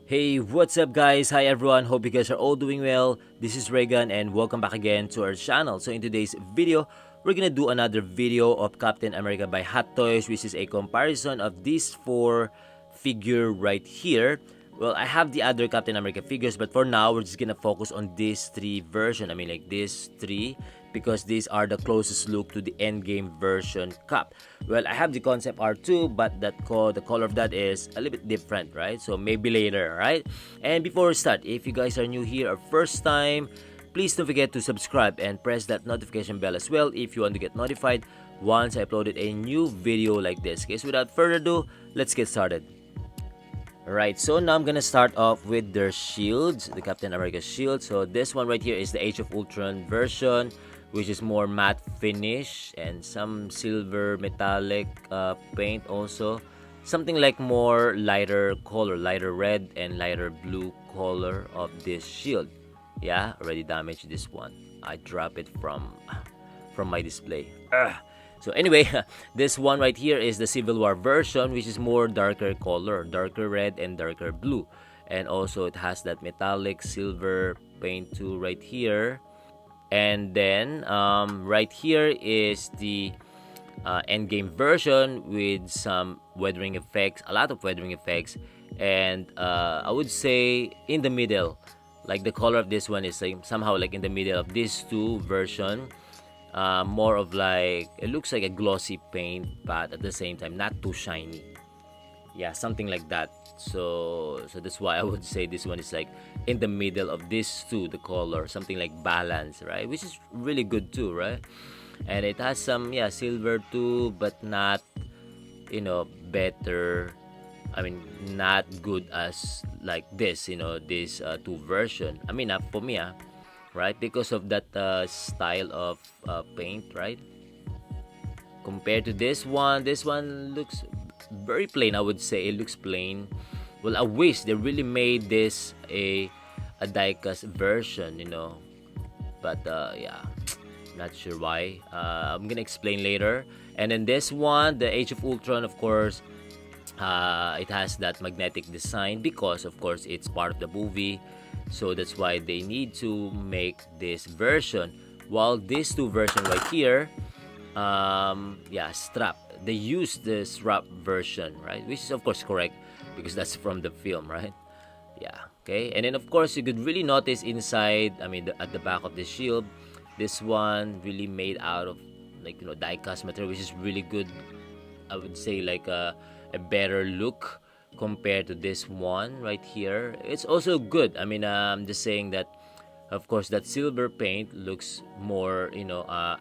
Hey, what's up guys? Hi everyone, hope you guys are all doing well. This is Reagan and welcome back again to our channel. So in today's video, we're gonna do another video of Captain America by Hottoys, which is a comparison of these four figure right here. Well, I have the other Captain America figures, but for now, we're just gonna focus on these three version. I mean, like these three, because these are the closest look to the Endgame version cap. Well, I have the concept art too, but the color of that is a little bit different, right? So maybe later, right? And before we start, if you guys are new here or first time, please don't forget to subscribe and press that notification bell as well if you want to get notified once I uploaded a new video like this. Okay, so without further ado, let's get started. Alright, so now I'm gonna start off with their shields, the Captain America shield. So this one right here is the Age of Ultron version, which is more matte finish and some silver metallic paint also. Something like more lighter color, lighter red and lighter blue color of this shield. Yeah, already damaged this one. I drop it from my display. Ugh. So anyway, this one right here is the Civil War version, which is more darker color, darker red and darker blue. And also it has that metallic silver paint too right here. And then right here is the Endgame version with some weathering effects, a lot of weathering effects. And I would say in the middle, like the color of this one is like, somehow like in the middle of these two version. More of like, it looks like a glossy paint, but at the same time not too shiny. Yeah, something like that. So that's why I would say this one is like in the middle of these two, the color, something like balance, right? Which is really good too, right? And it has some, yeah, silver too, but not, better. I mean, not good as like this, this two version. I mean, for me, right? Because of that style of paint, right? Compared to this one looks very plain. I would say it looks plain. Well, I wish they really made this a diecast version, But yeah, not sure why. I'm gonna explain later. And then this one, the Age of Ultron, of course, it has that magnetic design because of course it's part of the movie, so that's why they need to make this version, while these two version right here, yeah, strap, they use the strap version, right, which is of course correct because that's from the film, right? Yeah, okay. And then of course you could really notice inside, I mean at the back of the shield, this one really made out of like die cast material, which is really good. I would say like a better look compared to this one right here. It's also good. I mean, I'm just saying that, of course, that silver paint looks more,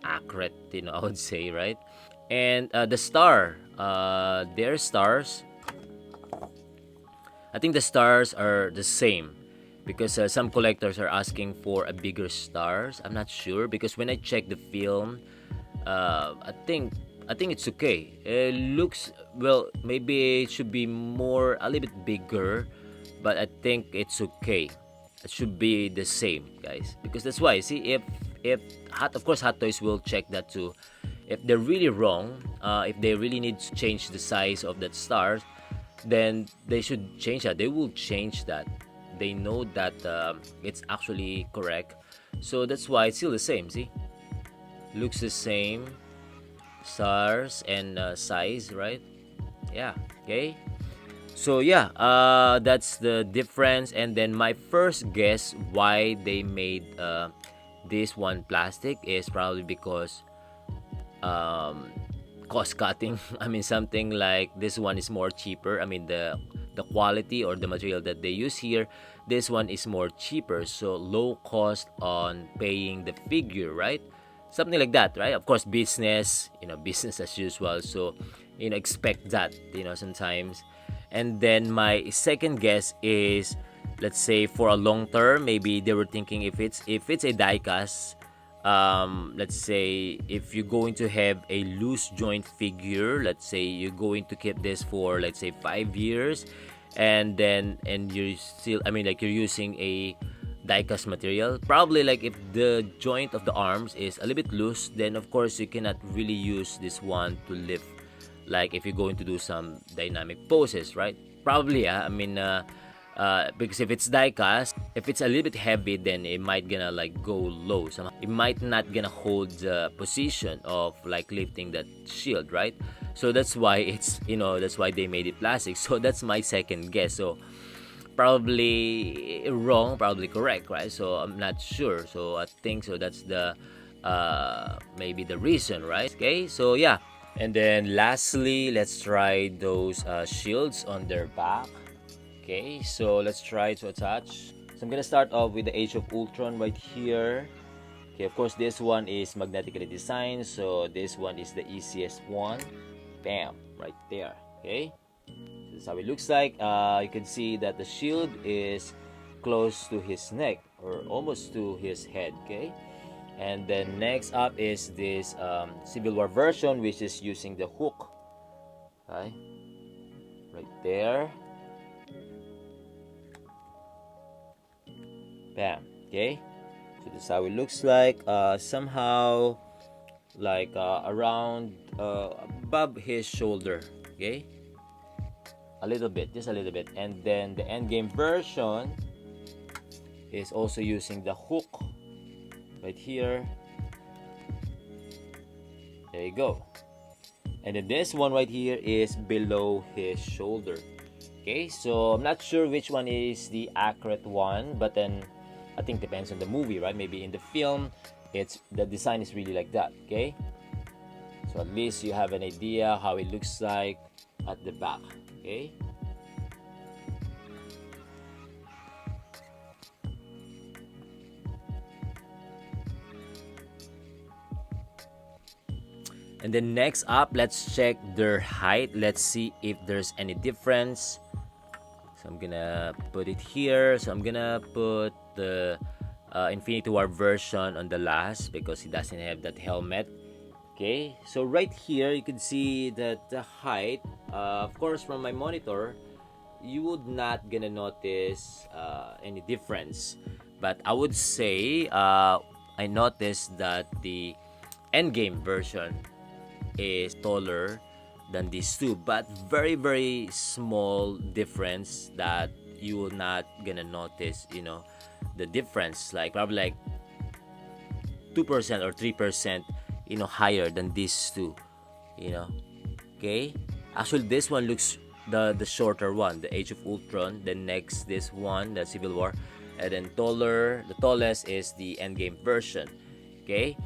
accurate, I would say, right? And the star, their stars, I think the stars are the same because some collectors are asking for a bigger stars. I'm not sure because when I check the film, I think it's okay. It looks well. Maybe it should be more a little bit bigger, but I think it's okay. It should be the same, guys, because that's why. See, if of course Hot Toys will check that too. If they're really wrong, if they really need to change the size of that stars, then they should change that. They will change that. They know that it's actually correct, so that's why it's still the same. See, looks the same, stars and size, right? Yeah, okay. So yeah, that's the difference. And then my first guess why they made this one plastic is probably because um, cost cutting. I mean, something like this one is more cheaper. I mean, the quality or the material that they use here, this one is more cheaper, so low cost on paying the figure, right? Something like that, right? Of course, business, business as usual. So, expect that, sometimes. And then my second guess is, let's say for a long term, maybe they were thinking if it's a diecast, let's say if you're going to have a loose joint figure, let's say you're going to keep this for let's say 5 years, and you're still, I mean, like you're using a diecast material, probably like if the joint of the arms is a little bit loose, then of course you cannot really use this one to lift, like if you're going to do some dynamic poses, right? Probably, I mean, Because if it's die cast, if it's a little bit heavy, then it might gonna like go low somehow. It might not gonna hold the position of like lifting that shield, right? So that's why it's, that's why they made it plastic. So that's my second guess. So probably wrong, probably correct, right? So I'm not sure. So I think so that's the maybe the reason, right? Okay, so yeah. And then lastly, let's try those shields on their back. Okay, so let's try to attach. So I'm gonna start off with the Age of Ultron right here. Okay, of course this one is magnetically designed, so this one is the easiest one. Bam, right there. Okay, so this is how it looks like. You can see that the shield is close to his neck or almost to his head. Okay, and then next up is this Civil War version, which is using the hook. Okay, right there. Bam. Okay, so this is how it looks like. Somehow like around above his shoulder. Okay, a little bit, just a little bit. And then the Endgame version is also using the hook right here. There you go. And then this one right here is below his shoulder. Okay, so I'm not sure which one is the accurate one, but then I think depends on the movie, right? Maybe in the film, it's the design is really like that. Okay, so at least you have an idea how it looks like at the back. Okay, and then next up, let's check their height. Let's see if there's any difference. So I'm gonna put it here. So I'm gonna put the Infinity War version on the last because he doesn't have that helmet. Okay, so right here you can see that the height, of course from my monitor, you would not gonna notice any difference. But I would say I noticed that the Endgame version is taller than these two, but very very small difference that you will not gonna notice, the difference, like probably like 2% or 3%, higher than these two, you know okay. Actually this one looks the shorter one, the Age of Ultron. Then next this one, the Civil War, and then the tallest is the Endgame version. Okay,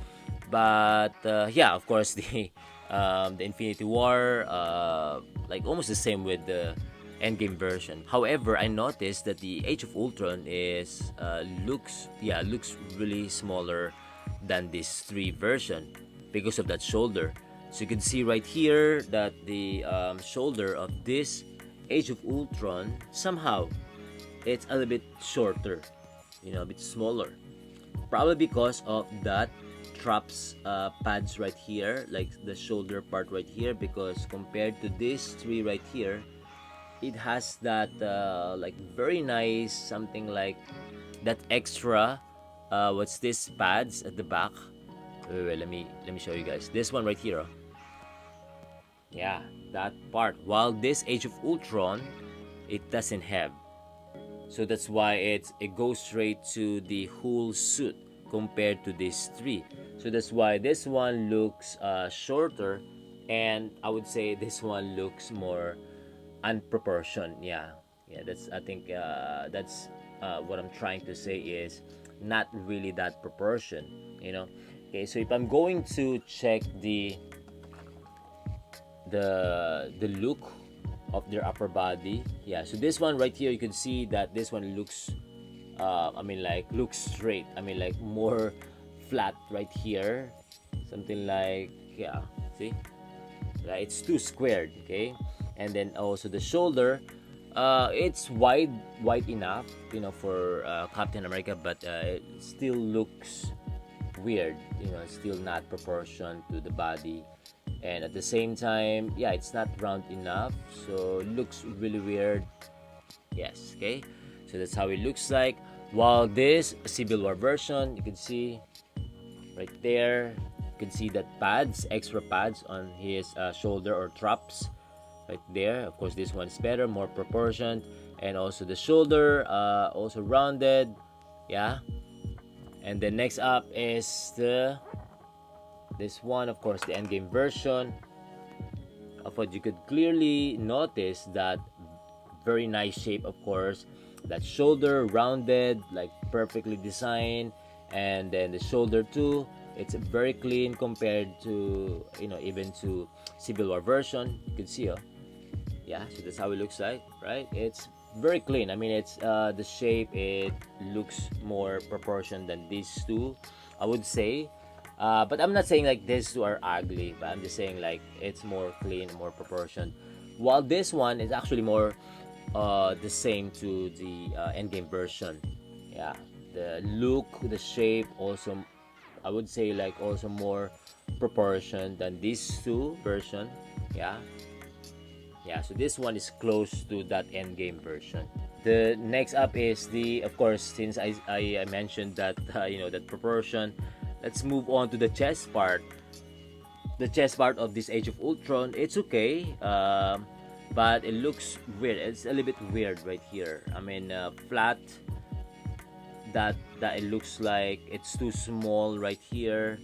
but yeah, of course the Infinity War, like almost the same with the Endgame version. However, I noticed that the Age of Ultron is looks really smaller than this 3 version because of that shoulder. So you can see right here that the shoulder of this Age of Ultron somehow it's a little bit shorter, a bit smaller. Probably because of that traps pads right here, like the shoulder part right here, because compared to this 3 right here, it has that like very nice something like that extra what's this pads at the back. Wait, let me show you guys this one right here. Yeah, that part, while this Age of Ultron it doesn't have. So that's why it goes straight to the whole suit compared to these 3. So that's why this one looks shorter, and I would say this one looks more unproportioned. Yeah, that's, I think that's what I'm trying to say is not really that proportion. Okay, so if I'm going to check the look of their upper body, yeah, so this one right here, you can see that this one looks looks straight, like more flat right here, something like, yeah, see, yeah, it's too squared. Okay, and then also the shoulder, it's wide enough, for Captain America, but it still looks weird, it's still not proportioned to the body, and at the same time, yeah, it's not round enough, so it looks really weird. Yes, okay, so that's how it looks like. While this Civil War version, you can see right there, you can see that pads, extra pads on his shoulder or traps right there. Of course this one's better, more proportioned, and also the shoulder also rounded. Yeah. And then next up is this one, of course, the Endgame version. Of what you could clearly notice that very nice shape, of course, that shoulder rounded, like perfectly designed, and then the shoulder too, it's very clean compared to, you know, even to Civil War version. You can see, oh, yeah, so that's how it looks like, right? It's very clean. I mean, it's the shape, it looks more proportioned than these two, I would say. But I'm not saying like these two are ugly, but I'm just saying like it's more clean, more proportioned, while this one is actually more the same to the Endgame version. Yeah, the look, the shape also, I would say like also more proportioned than these two version. Yeah. Yeah, so this one is close to that Endgame version. The next up is the, of course, since I mentioned that, you know, that proportion, let's move on to the chest part. The chest part of this Age of Ultron, it's okay, but it looks weird. It's a little bit weird right here. I mean, flat. That it looks like it's too small right here.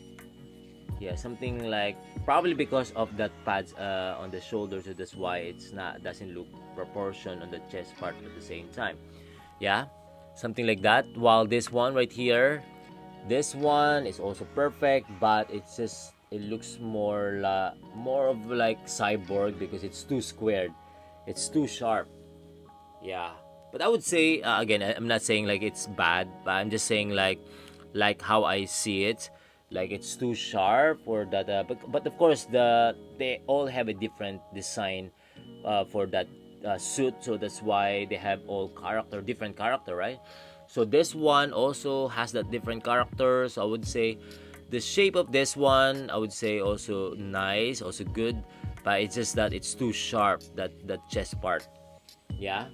Yeah, something like probably because of that pads on the shoulders, so that's why it's not doesn't look proportion on the chest part at the same time. Yeah, something like that. While this one right here, this one is also perfect, but it's just it looks more of like cyborg because it's too squared, it's too sharp. Yeah, but I would say again, I'm not saying like it's bad, but I'm just saying like how I see it, like it's too sharp or that. But of course they all have a different design for that suit, so that's why they have all different character, right? So this one also has that different character. So I would say the shape of this one, I would say also nice, also good, but it's just that it's too sharp, that chest part. Yeah.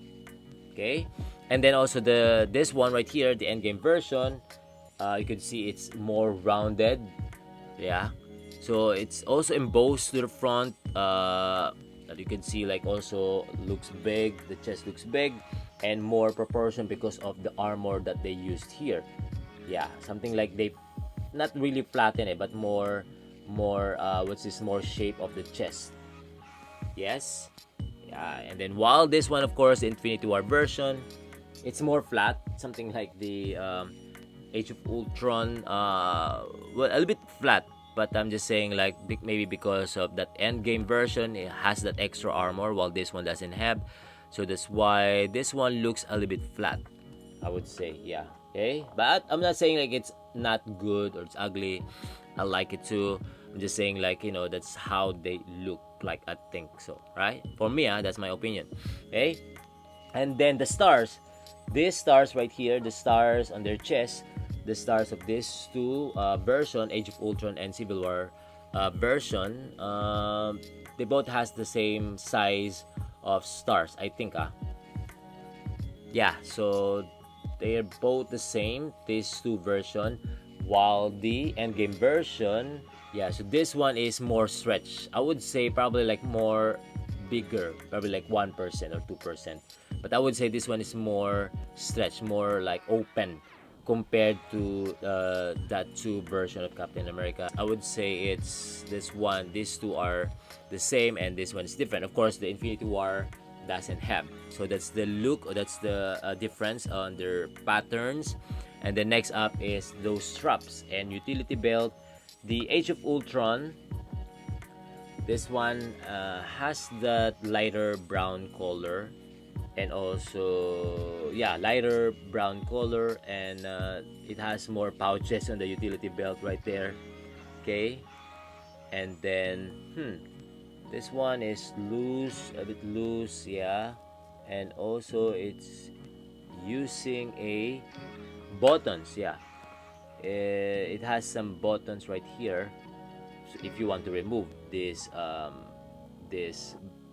Okay, and then also this one right here, the Endgame version, you can see it's more rounded. Yeah, so it's also embossed to the front, that you can see like also looks big, the chest looks big and more proportion because of the armor that they used here. Yeah, something like they not really flatten it, but more what's this, more shape of the chest. Yes. Yeah, and then while this one, of course, the Infinity War version, it's more flat, something like the Age of Ultron. Well, a little bit flat, but I'm just saying like maybe because of that Endgame version, it has that extra armor, while this one doesn't have. So that's why this one looks a little bit flat, I would say. Yeah. Okay, but I'm not saying like it's not good or it's ugly. I like it too. I'm just saying like, you know, that's how they look like, I think so, right? For me, that's my opinion. Okay, and then the stars, these stars right here, the stars on their chest, the stars of these two version, Age of Ultron and Civil War version, they both has the same size of stars, I think. Yeah, so they're both the same, these two version, while the Endgame version, yeah, so this one is more stretched. I would say probably like more bigger, probably like 1% or 2. But I would say this one is more stretched, more like open compared to that two version of Captain America. I would say it's this one, these two are the same and this one is different. Of course, the Infinity War doesn't have. So that's the look, or that's the difference on their patterns. And the next up is those straps and utility belt. The Age of Ultron, this one has that lighter brown color, and also yeah, lighter brown color, and it has more pouches on the utility belt right there. Okay, and then this one is loose, a bit loose, yeah, and also it's using a buttons, yeah. It has some buttons right here, so if you want to remove this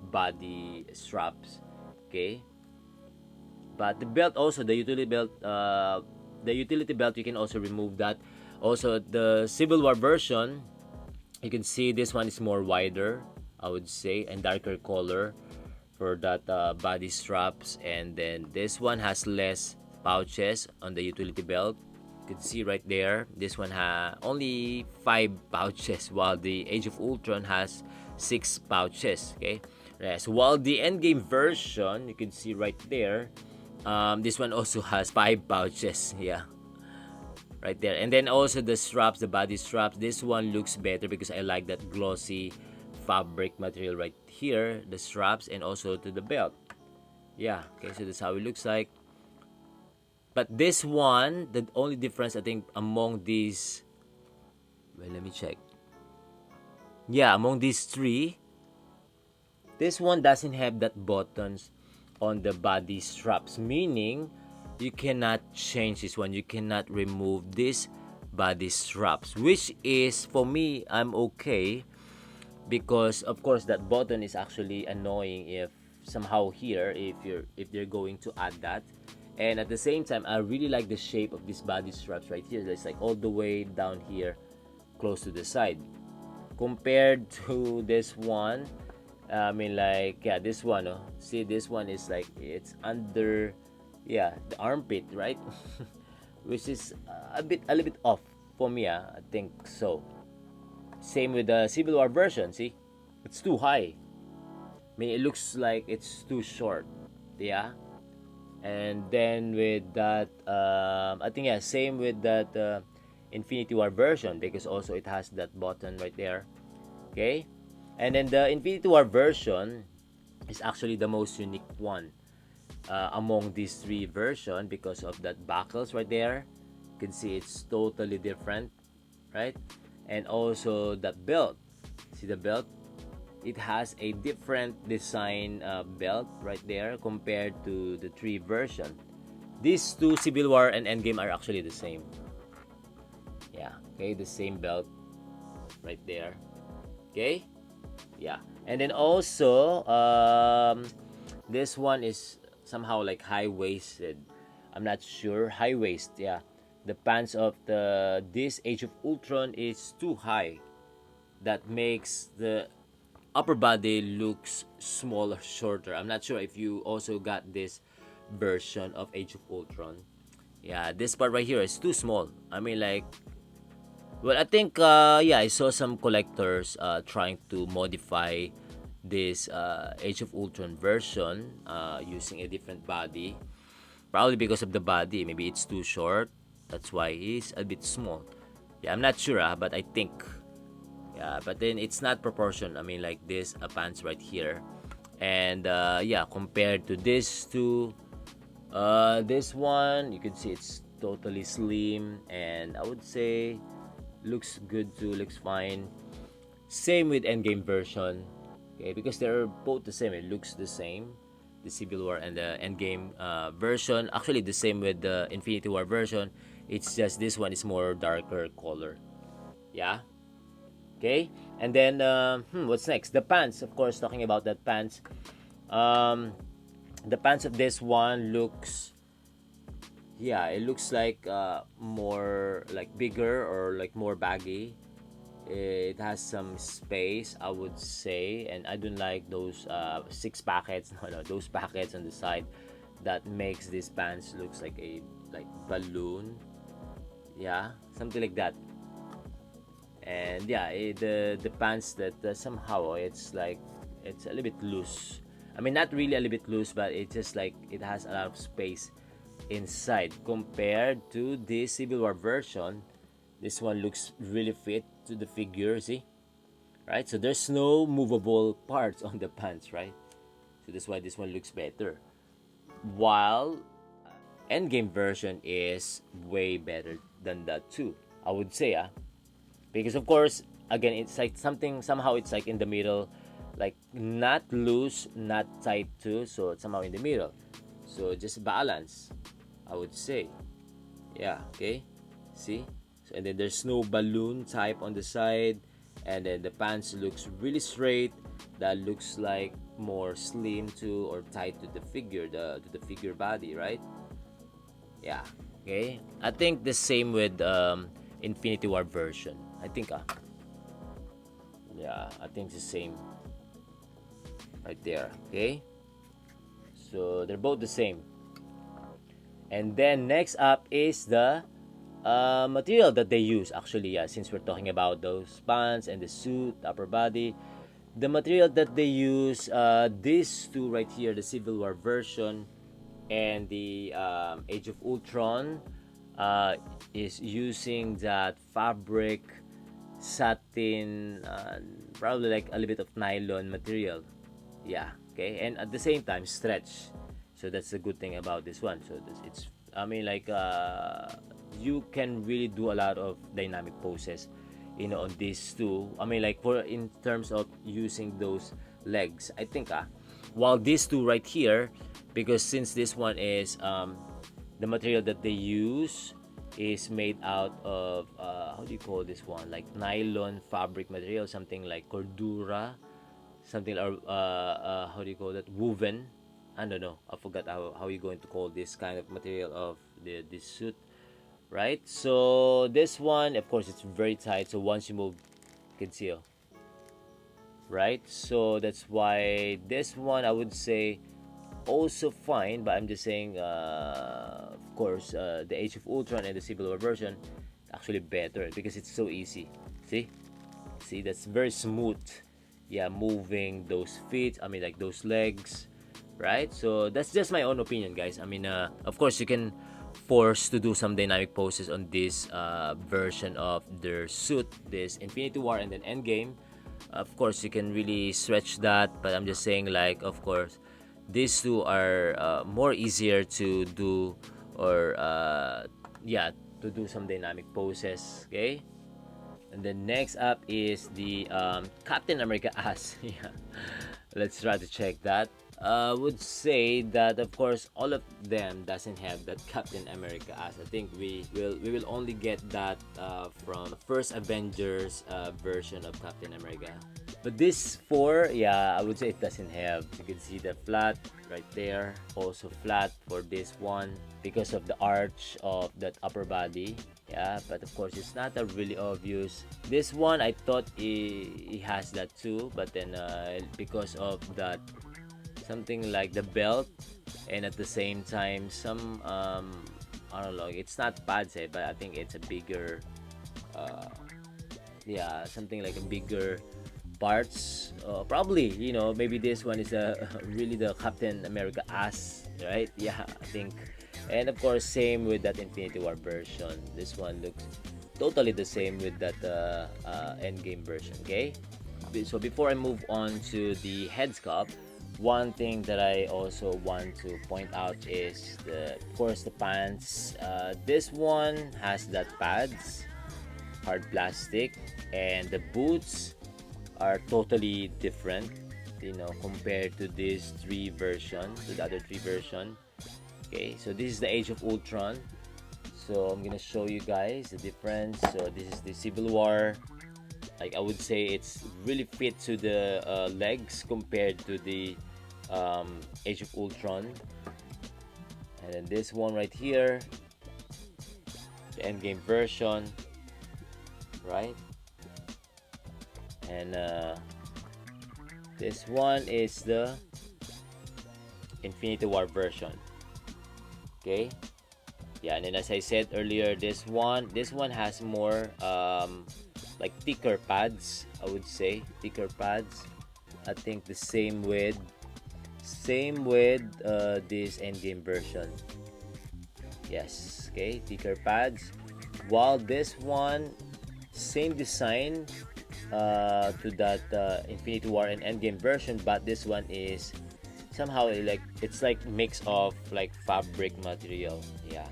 body straps. Okay, but the belt also, the utility belt, you can also remove that. Also the Civil War version, you can see this one is more wider, I would say, and darker color. for that body straps. And then this one has less pouches on the utility belt. You can see right there, this one has only 5 pouches, while the Age of Ultron has 6 pouches. Okay, so while the Endgame version, you can see right there, this one also has 5 pouches. Yeah, right there. And then also the straps, the body straps, this one looks better because I like that glossy fabric material right here, the straps, and also to the belt. Yeah, okay, so that's how it looks like. But this one, the only difference I think among these, well, let me check. Yeah, among these three, this one doesn't have that buttons on the body straps, meaning you cannot change this one. You cannot remove this body straps, which is, for me, I'm okay, because of course that button is actually annoying if somehow here, if they're going to add that. And at the same time, I really like the shape of this body straps right here. It's like all the way down here close to the side, compared to this one. I mean, like, yeah, this one, oh, see, this one is like it's under, yeah, the armpit, right? Which is a little bit off for me. I think so. Same with the Civil War version. See, it's too high. I mean, it looks like it's too short. Yeah. And then with that, I think, yeah, same with that Infinity War version, because also it has that button right there. Okay. And then the Infinity War version is actually the most unique one among these three versions, because of that buckles right there. You can see it's totally different, right? And also the belt. See the belt? It has a different design belt right there compared to the three version. These two, Civil War and Endgame, are actually the same. Yeah, okay, the same belt right there. Okay, yeah. And then also, this one is somehow like high-waisted. I'm not sure. High waist, yeah. The pants of this Age of Ultron is too high. That makes the upper body looks smaller, shorter. I'm not sure if you also got this version of Age of Ultron. Yeah, this part right here is too small. I mean, like, well, I think, yeah, I saw some collectors trying to modify this Age of Ultron version using a different body. Probably because of the body. Maybe it's too short. That's why he's a bit small. Yeah, I'm not sure, but I think. Yeah, but then it's not proportion. I mean, like this pants right here. And yeah, compared to this two, this one, you can see it's totally slim. And I would say looks good too, looks fine. Same with Endgame version. Okay, because they're both the same. It looks the same. The Civil War and the Endgame version. Actually, the same with the Infinity War version. It's just this one is more darker color. Yeah. Okay. And then, what's next? The pants. Of course, talking about that pants. The pants of this one looks, yeah, it looks like more like bigger or like more baggy. It has some space, I would say, and I don't like those 6 packets. No, those packets on the side that makes these pants looks like a like balloon. Yeah, something like that. And yeah, the pants that somehow it's like it's a little bit loose. I mean, not really a little bit loose, but it's just like it has a lot of space inside compared to the Civil War version. This one looks really fit to the figure, see? Right? So there's no movable parts on the pants, right? So that's why this one looks better. While Endgame version is way better than that too. I would say, because of course, again, it's like something, somehow it's like in the middle, like not loose, not tight too, so it's somehow in the middle. So just balance, I would say. Yeah, okay? See? So, and then there's no balloon type on the side, and then the pants looks really straight. That looks like more slim too, or tight to the figure, to the figure body, right? Yeah. Okay. I think the same with Infinity War version. I think yeah, I think it's the same right there. Okay. So they're both the same. And then next up is the material that they use. Actually, yeah, since we're talking about those pants and the suit, upper body, the material that they use, these two right here, the Civil War version and the Age of Ultron, is using that fabric, satin, probably like a little bit of nylon material. Yeah, okay, and at the same time stretch. So that's the good thing about this one. So this, it's, I mean, like, you can really do a lot of dynamic poses, you know, on these two. I mean, like, for in terms of using those legs, I think, while these two right here, because since this one is the material that they use is made out of how do you call this one, like nylon fabric material, something like cordura, something, or how do you call that, woven. I don't know, I forgot how you're going to call this kind of material of this suit, right? So this one, of course, it's very tight, so once you move, you can see, oh, right? So that's why this one, I would say, also fine, but I'm just saying, of course, the Age of Ultron and the Civil War version actually better because it's so easy. See, that's very smooth. Yeah, moving those feet, I mean, like those legs, right? So that's just my own opinion, guys. I mean, of course, you can force to do some dynamic poses on this version of their suit, this Infinity War and then Endgame. Of course, you can really stretch that, but I'm just saying, like, of course, these two are more easier to do, or yeah, to do some dynamic poses. Okay, and then next up is the Captain America ass. Yeah, let's try to check that. Would say that, of course, all of them doesn't have that Captain America ass. I think we will only get that from the first Avengers version of Captain America. But this four, yeah, I would say it doesn't have. You can see the flat right there, also flat for this one because of the arch of that upper body. Yeah, but of course it's not a really obvious. This one I thought it has that too, but then because of that, something like the belt, and at the same time some I don't know, it's not pads, but I think it's a bigger yeah, something like a bigger parts, probably, you know, maybe this one is really the Captain America ass, right? Yeah, I think. And of course, same with that Infinity War version. This one looks totally the same with that Endgame version. Okay, so before I move on to the Headscup, one thing that I also want to point out is of course, the pants. This one has that pads, hard plastic, and the boots are totally different, you know, compared to these three versions, to the other three version. Okay, so this is the Age of Ultron. So I'm gonna show you guys the difference. So this is the Civil War. Like, I would say it's really fit to the legs compared to the Age of Ultron. And then this one right here, the Endgame version, right? And this one is the Infinity War version. Okay, yeah, and then as I said earlier, this one has more like thicker pads, I would say, thicker pads. I think the same with this Endgame version. Yes, okay, thicker pads, while this one, same design to that Infinity War and Endgame version, but this one is somehow like, it's like mix of like fabric material. Yeah,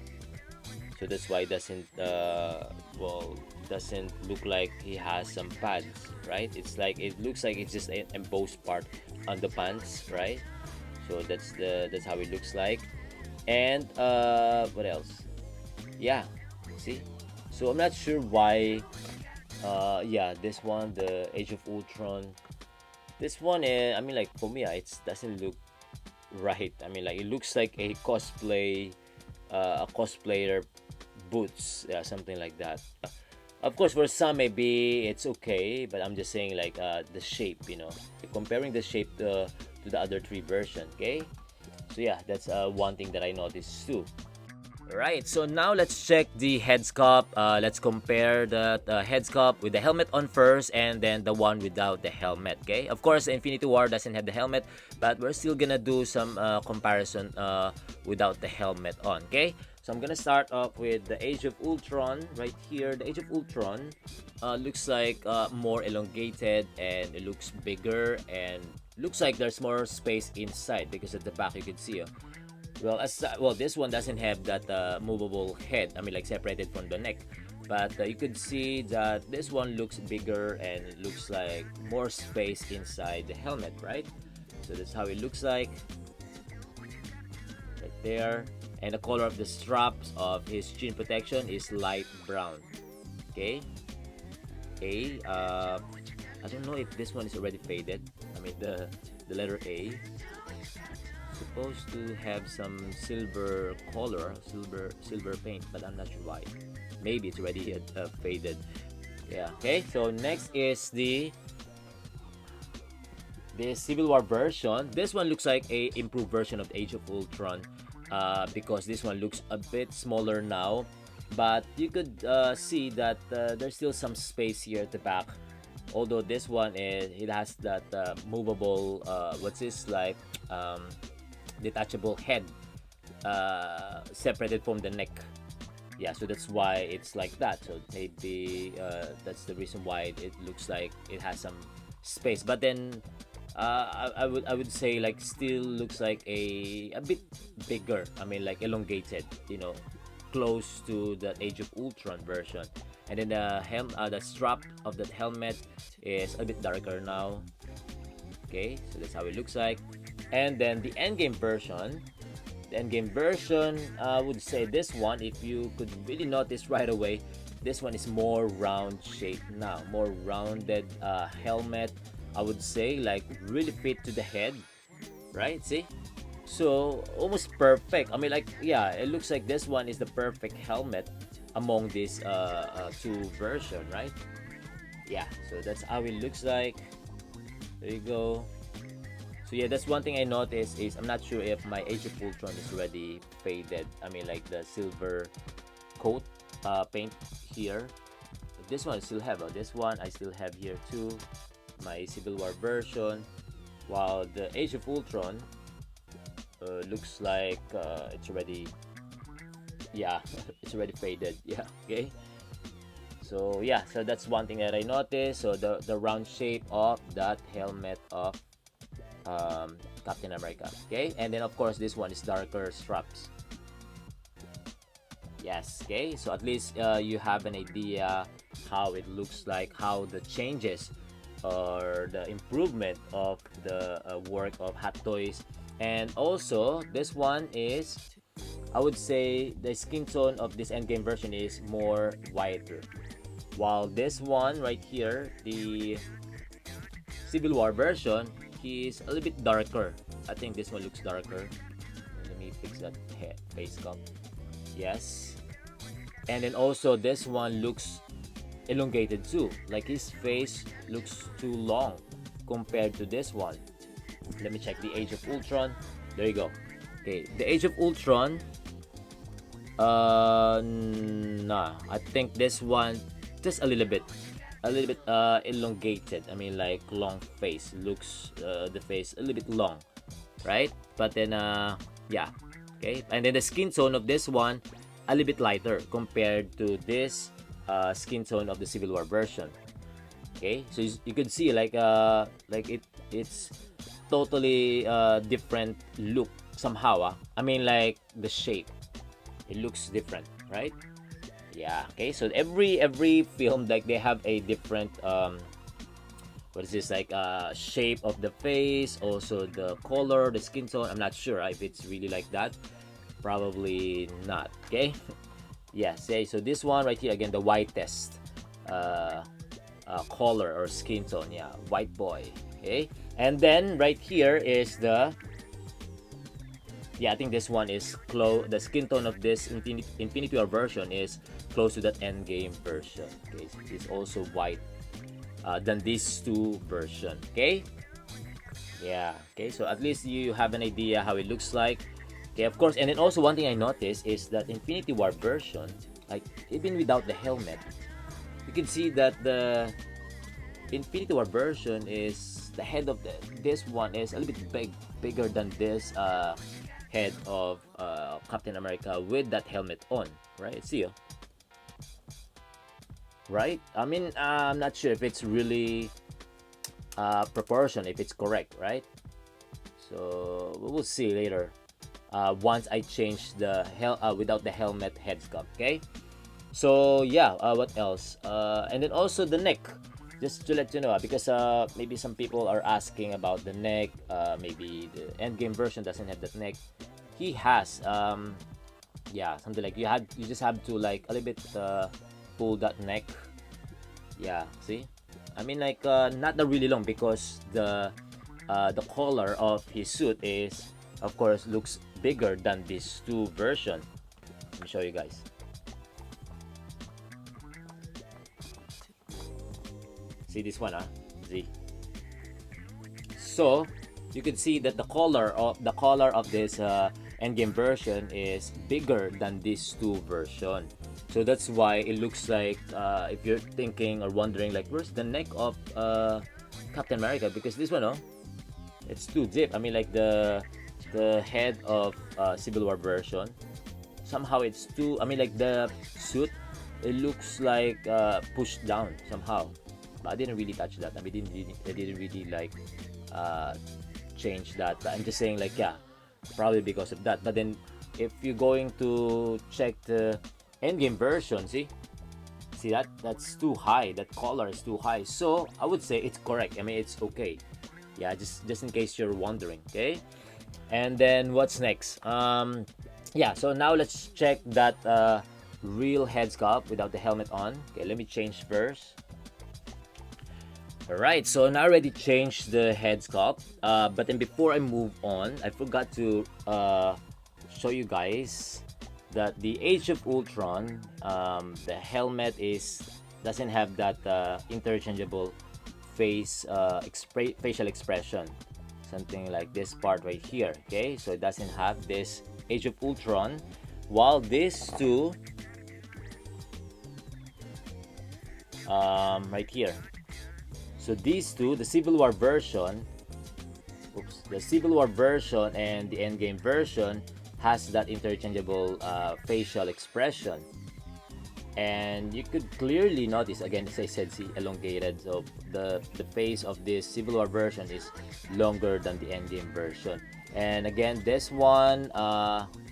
so that's why it doesn't well, doesn't look like he has some pads, right? It's like, it looks like it's just an embossed part on the pants, right? So that's how it looks like. And what else? Yeah, see, so I'm not sure why yeah, this one, the Age of Ultron, this one, I mean, like, for me, it doesn't look right. I mean, like, it looks like a cosplayer boots, yeah, something like that. Of course, for some maybe it's okay, but I'm just saying, like, the shape, you know, comparing the shape to the other three version. Okay, So yeah, that's one thing that I noticed too. Right, so now let's check the Headscup. Let's compare the Headscup with the helmet on first, and then the one without the helmet. Okay, of course, the Infinity War doesn't have the helmet, but we're still gonna do some comparison without the helmet on. Okay, so I'm gonna start off with the Age of Ultron right here. The Age of Ultron looks like more elongated, and it looks bigger, and looks like there's more space inside because at the back you can see. Well, this one doesn't have that movable head. I mean, like separated from the neck. But you could see that this one looks bigger and it looks like more space inside the helmet, right? So that's how it looks like, right there. And the color of the straps of his chin protection is light brown. Okay. I don't know if this one is already faded. I mean, the letter A. Supposed to have some silver color, silver paint, but I'm not sure why. Maybe it's already faded. Yeah. Okay. So next is the Civil War version. This one looks like a improved version of the Age of Ultron, because this one looks a bit smaller now, but you could see that there's still some space here at the back. Although this one it has that movable what's this, like detachable head separated from the neck. Yeah, so that's why it's like that. So maybe that's the reason why it looks like it has some space. But then I would say like still looks like a bit bigger. I mean, like elongated, close to the Age of Ultron version. And then the strap of that helmet is a bit darker now. Okay, so that's how it looks like. And then the Endgame version. The Endgame version, I would say this one, if you could really notice right away, this one is more round shape now. More rounded helmet, I would say, like really fit to the head. Right? See? So, almost perfect. I mean, like, yeah, it looks like this one is the perfect helmet among these two versions, right? Yeah, so that's how it looks like. There you go. So yeah, that's one thing I noticed is I'm not sure if my Age of Ultron is already faded. I mean, like the silver coat paint here. But this one I still have. This one I still have here too. My Civil War version. While the Age of Ultron looks like it's already, yeah, it's already faded. Yeah, okay. So yeah, so that's one thing that I noticed. So the round shape of that helmet of Captain America. Okay, and then of course this one is darker straps. Yes. Okay, so at least you have an idea how it looks like, how the changes or the improvement of the work of Hottoys. And also this one is, I would say the skin tone of this Endgame version is more whiter, while this one right here, the Civil War version, is a little bit darker. I think this one looks darker. Let me fix that face cup. Yes. And then also this one looks elongated too. Like his face looks too long compared to this one. Let me check the Age of Ultron. There you go. Okay, the Age of Ultron. Nah, I think this one just a little bit elongated. I mean, like long face. Looks the face a little bit long, right? But then yeah, okay. And then the skin tone of this one a little bit lighter compared to this skin tone of the Civil War version. Okay, so you can see like it's totally different look somehow. I mean, like the shape, it looks different, right? Yeah. Okay, so every film, like they have a different what is this, like shape of the face, also the color, the skin tone. I'm not sure if it's really like that. Probably not. Okay. Yes. Okay, so this one right here again, the whitest color or skin tone. Yeah, white boy. Okay, and then right here is the, yeah, I think this one is close. The skin tone of this Infinity War version is close to that Endgame version. Okay, it's also white than these two version. Okay, Yeah. Okay. So at least you have an idea how it looks like. Okay. Of course. And then also one thing I noticed is that Infinity War version, like even without the helmet, you can see that the Infinity War version is the head of this one is a little bit bigger than this head of Captain America with that helmet on, right? See you, right? I mean, I'm not sure if it's really proportion, if it's correct, right? So we will see later. Once I change the without the helmet headscup, okay? So yeah, what else? And then also the neck. Just to let you know, because maybe some people are asking about the neck. Maybe the Endgame version doesn't have that neck. He has. Yeah, something like you just have to like a little bit pull that neck. Yeah, see. I mean like not that really long because the collar of his suit is of course looks bigger than these two version. Let me show you guys. See this one, Z. So you can see that the color of this Endgame version is bigger than these two version. So that's why it looks like if you're thinking or wondering like where's the neck of Captain America, because this one, it's too deep. I mean like the head of Civil War version, somehow it's too. I mean like the suit, it looks like pushed down somehow. But I didn't really touch that. I mean, I didn't really like uh, change that. But I'm just saying like yeah, probably because of that. But then if you're going to check the Endgame version, see that that's too high. That color is too high. So I would say it's correct. I mean it's okay. Yeah, just in case you're wondering. Okay. And then what's next? Yeah. So now let's check that real head sculpt without the helmet on. Okay. Let me change first. Alright, so now I already changed the head sculpt. But then before I move on, I forgot to show you guys that the Age of Ultron, the helmet doesn't have that interchangeable facial expression, something like this part right here. Okay, so it doesn't have this Age of Ultron, while these two right here. So these two, the Civil War version, the Civil War version and the Endgame version has that interchangeable facial expression. And you could clearly notice, again, as I said, see, elongated. So the face of this Civil War version is longer than the Endgame version. And again, this one,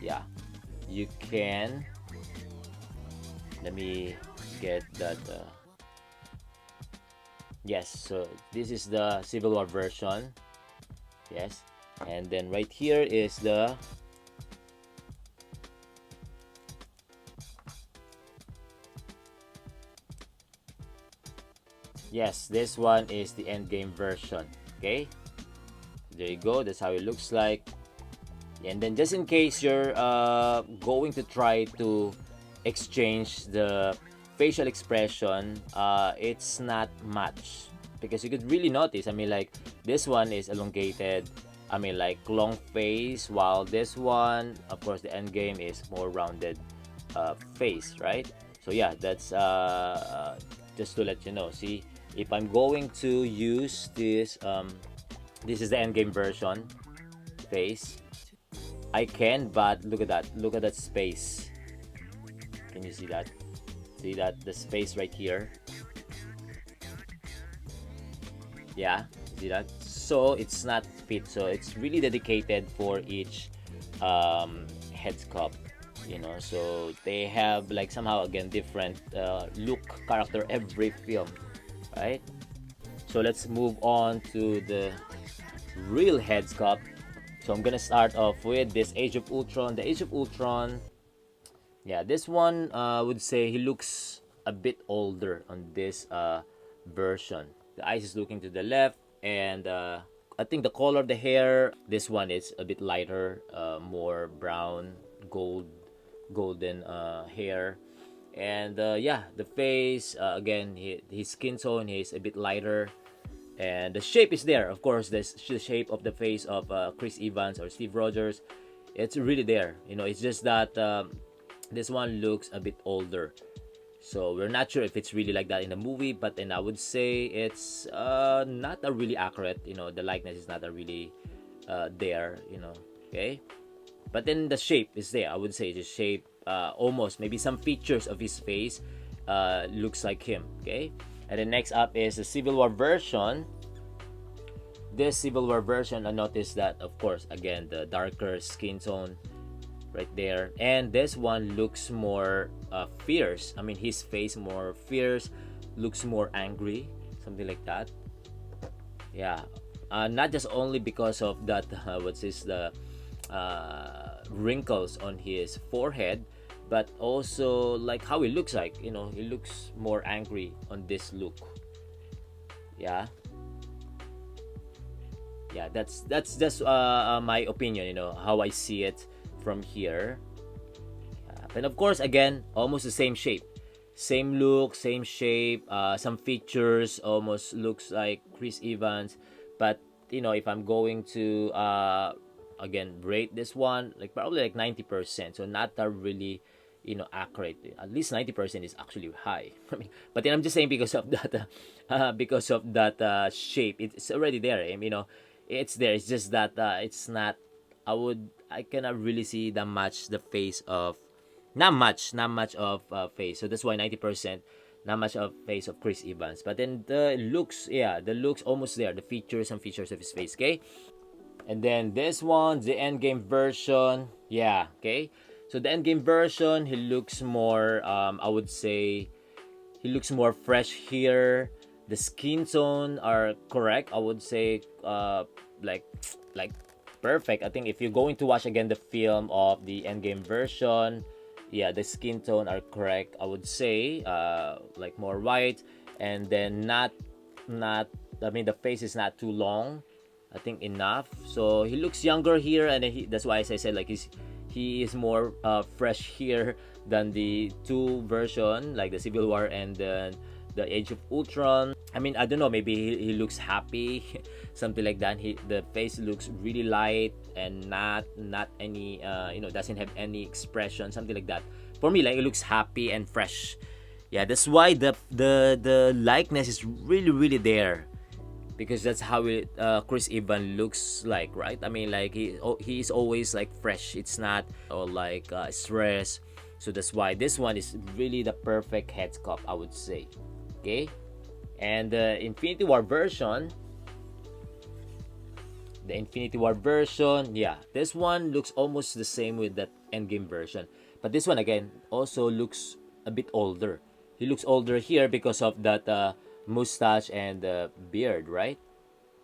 yeah, you can, let me get that. Yes, so this is the Civil War version. Yes, and then right here is the yes, this one is the Endgame version. Okay, there you go. That's how it looks like. And then just in case you're going to try to exchange the facial expression, it's not much because you could really notice. I mean, like this one is elongated. I mean, like long face, while this one, of course, the end game is more rounded face, right? So yeah, that's just to let you know. See, if I'm going to use this, this is the end game version face. I can, but look at that. Look at that space. Can you see that? See that the space right here? Yeah, see that? So it's not fit. So it's really dedicated for each headscup. You know, so they have like somehow again different look character every film, right? So let's move on to the real headscup. So I'm gonna start off with this Age of Ultron. The Age of Ultron, yeah, this one would say he looks a bit older on this version. The eyes is looking to the left, and I think the color of the hair, this one is a bit lighter, more brown, golden hair. And yeah, the face, again, his skin tone is a bit lighter. And the shape is there, of course. The shape of the face of Chris Evans or Steve Rogers, it's really there. It's just that this one looks a bit older, so we're not sure if it's really like that in the movie. But then I would say it's not a really accurate. The likeness is not a really there. Okay. But then the shape is there. I would say the shape, almost maybe some features of his face looks like him. Okay. And then next up is the Civil War version. This Civil War version, I noticed that, of course, again, the darker skin tone right there. And this one looks more fierce. I mean, his face more fierce, looks more angry, something like that. Yeah. Not just only because of that, the wrinkles on his forehead, but also like how he looks like. He looks more angry on this look. Yeah. Yeah, that's just my opinion, how I see it from here. And of course, again, almost the same shape, same look, same shape, some features almost looks like Chris Evans. But if I'm going to again rate this one, like probably like 90%, so not that really accurate. At least 90% is actually high. I mean, but then I'm just saying because of that shape, it's already there. It's there. It's just that it's not. I cannot really see that much the face of, not much of face. So that's why 90%, not much of face of Chris Evans. But then the looks, the looks almost there. The features, some features of his face. Okay. And then this one, the Endgame version. Yeah. Okay. So the Endgame version, he looks more. I would say, he looks more fresh here. The skin tone are correct. I would say, like perfect. I think if you're going to watch again the film of the Endgame version, the skin tone are correct. I would say, like more white, and then not. I mean, the face is not too long. I think enough. So he looks younger here, and then that's why, as I said, like he is more fresh here than the two version, like the Civil War and the Age of Ultron. I mean, I don't know, maybe he looks happy, something like that. The face looks really light and not any doesn't have any expression, something like that. For me, like, it looks happy and fresh. Yeah, that's why the likeness is really there, because that's how Chris Evans looks like, right? I mean, like he is always like fresh. It's not all like stress. So that's why this one is really the perfect Headscup, I would say. Okay. And the Infinity War version, this one looks almost the same with that Endgame version. But this one, again, also looks a bit older. He looks older here because of that mustache and beard, right?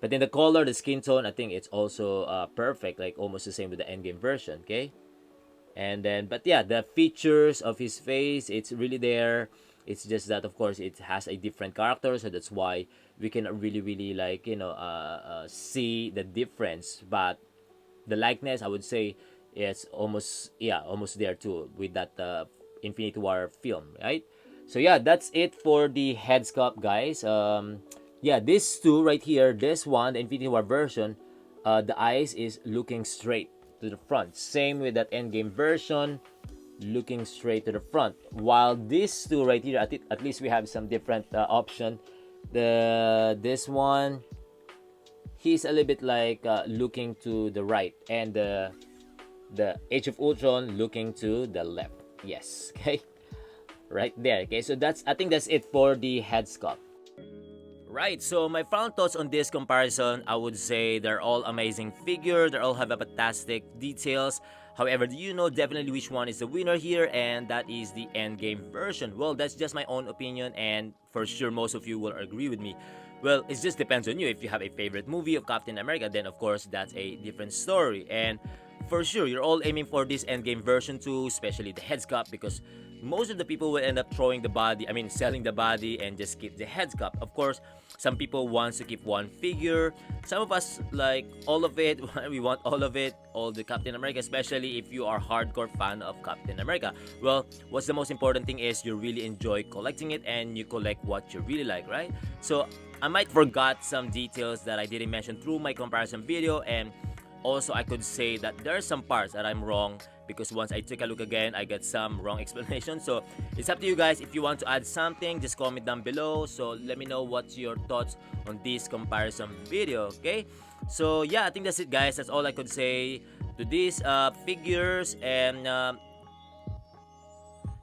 But then the color, the skin tone, I think it's also perfect, like almost the same with the Endgame version, okay? And then, but yeah, the features of his face, it's really there. It's just that, of course, it has a different character, so that's why we cannot really like see the difference. But the likeness, I would say, is almost there too with that Infinity War film, right? So yeah, that's it for the Headscup, guys. These two right here, this one, the Infinity War version, the eyes is looking straight to the front. Same with that Endgame version, looking straight to the front. While these two right here, at least we have some different option. This one, he's a little bit like looking to the right, and the Age of Ultron looking to the left. Yes, okay, right there. Okay, so I think that's it for the Headscup. Right, so my final thoughts on this comparison, I would say they're all amazing figures. They all have a fantastic details. However, do you know definitely which one is the winner here? And that is the Endgame version. Well, that's just my own opinion, and for sure most of you will agree with me. Well, it just depends on you. If you have a favorite movie of Captain America, then of course that's a different story. And for sure, you're all aiming for this Endgame version too, especially the Headscup, because most of the people will end up selling the body and just keep the Headscup. Of course, some people want to keep one figure. Some of us like all of it. We want all of it, all the Captain America, especially if you are hardcore fan of Captain America. Well, what's the most important thing is you really enjoy collecting it and you collect what you really like, right? So I might forgot some details that I didn't mention through my comparison video, and also I could say that there are some parts that I'm wrong because once I took a look again, I get some wrong explanation. So it's up to you guys. If you want to add something, just comment down below. So let me know what's your thoughts on this comparison video, okay? So yeah, I think that's it, guys. That's all I could say to these figures, and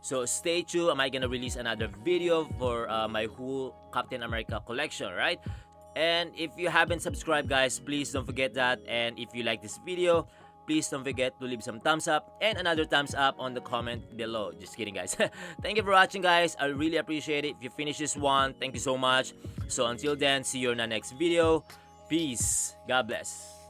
so stay tuned. Am I gonna release another video for my whole Captain America collection, right? And if you haven't subscribed, guys, please don't forget that. And if you like this video, please don't forget to leave some thumbs up and another thumbs up on the comment below. Just kidding, guys. Thank you for watching, guys. I really appreciate it. If you finish this one, thank you so much. So until then, see you in the next video. Peace. God bless.